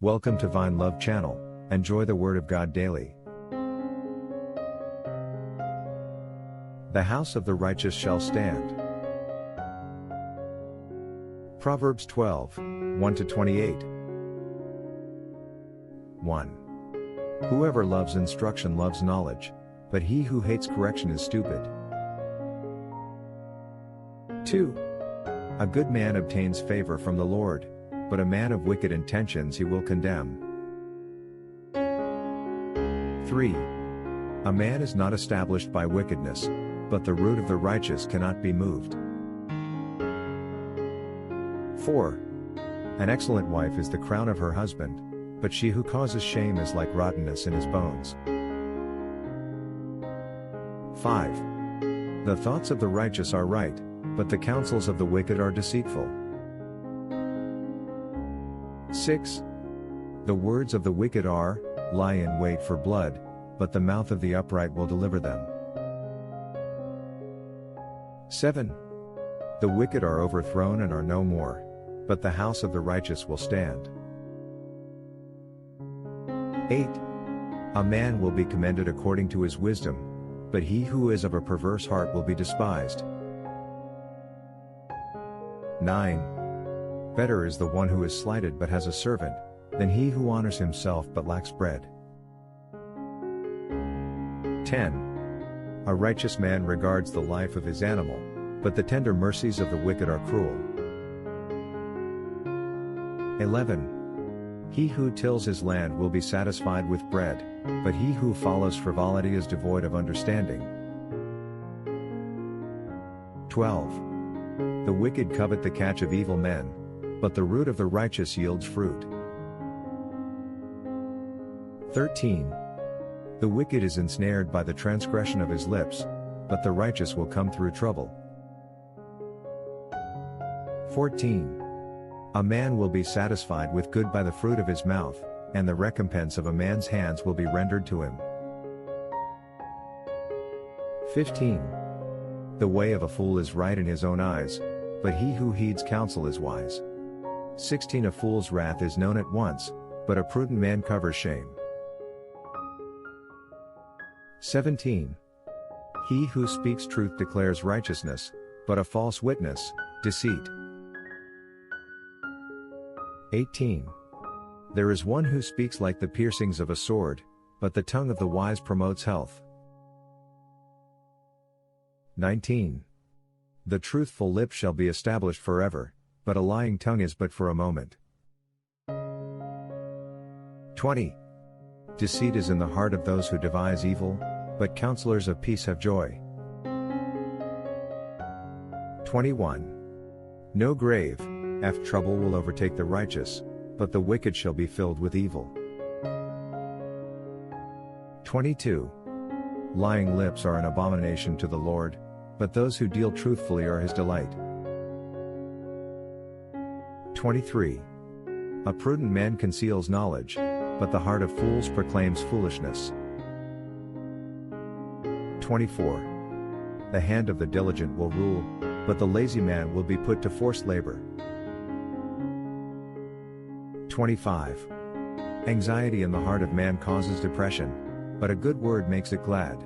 Welcome to Vine Love Channel. Enjoy the Word of God daily. The house of the righteous shall stand. Proverbs 12, 1-28. 1. Whoever loves instruction loves knowledge, but he who hates correction is stupid. 2. A good man obtains favor from the Lord, but a man of wicked intentions he will condemn. 3. A man is not established by wickedness, but the root of the righteous cannot be moved. 4. An excellent wife is the crown of her husband, but she who causes shame is like rottenness in his bones. 5. The thoughts of the righteous are right, but the counsels of the wicked are deceitful. 6. The words of the wicked lie in wait for blood, but the mouth of the upright will deliver them. 7. The wicked are overthrown and are no more, but the house of the righteous will stand. 8. A man will be commended according to his wisdom, but he who is of a perverse heart will be despised. 9. Better is the one who is slighted but has a servant, than he who honors himself but lacks bread. 10. A righteous man regards the life of his animal, but the tender mercies of the wicked are cruel. 11. He who tills his land will be satisfied with bread, but he who follows frivolity is devoid of understanding. 12. The wicked covet the catch of evil men, but the root of the righteous yields fruit. 13. The wicked is ensnared by the transgression of his lips, but the righteous will come through trouble. 14. A man will be satisfied with good by the fruit of his mouth, and the recompense of a man's hands will be rendered to him. 15. The way of a fool is right in his own eyes, but he who heeds counsel is wise. 16. A fool's wrath is known at once, but a prudent man covers shame. 17. He who speaks truth declares righteousness, but a false witness, deceit. 18. There is one who speaks like the piercings of a sword, but the tongue of the wise promotes health. 19. The truthful lip shall be established forever, but a lying tongue is but for a moment. 20. Deceit is in the heart of those who devise evil, but counselors of peace have joy. 21. No grave, trouble will overtake the righteous, but the wicked shall be filled with evil. 22. Lying lips are an abomination to the Lord, but those who deal truthfully are his delight. 23. A prudent man conceals knowledge, but the heart of fools proclaims foolishness. 24. The hand of the diligent will rule, but the lazy man will be put to forced labor. 25. Anxiety in the heart of man causes depression, but a good word makes it glad.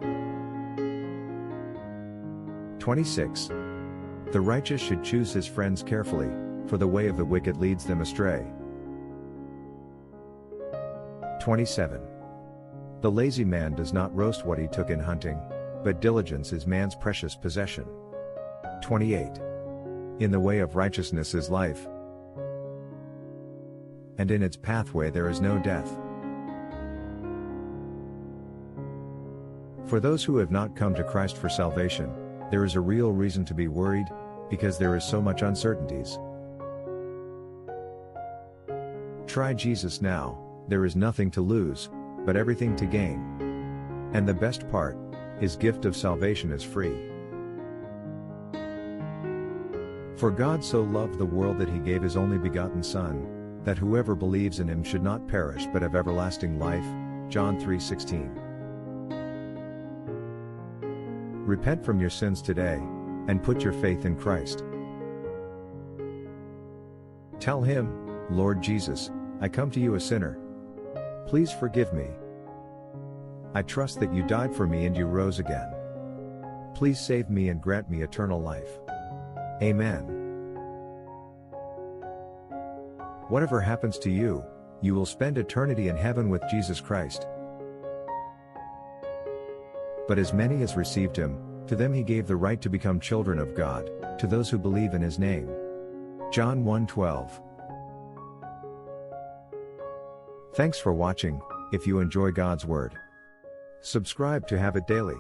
26. The righteous should choose his friends carefully, for the way of the wicked leads them astray. 27. The lazy man does not roast what he took in hunting, but diligence is man's precious possession. 28. In the way of righteousness is life, and in its pathway there is no death. For those who have not come to Christ for salvation, there is a real reason to be worried, because there is so much uncertainties. Try Jesus now, there is nothing to lose, but everything to gain. And the best part, his gift of salvation is free. For God so loved the world that he gave his only begotten Son, that whoever believes in him should not perish but have everlasting life. John 3:16. Repent from your sins today, and put your faith in Christ. Tell him, Lord Jesus, I come to you a sinner. Please forgive me. I trust that you died for me and you rose again. Please save me and grant me eternal life. Amen. Whatever happens to you, you will spend eternity in heaven with Jesus Christ. But as many as received him, to them he gave the right to become children of God, to those who believe in his name. John 1:12. Thanks for watching. If you enjoy God's Word, subscribe to have it daily.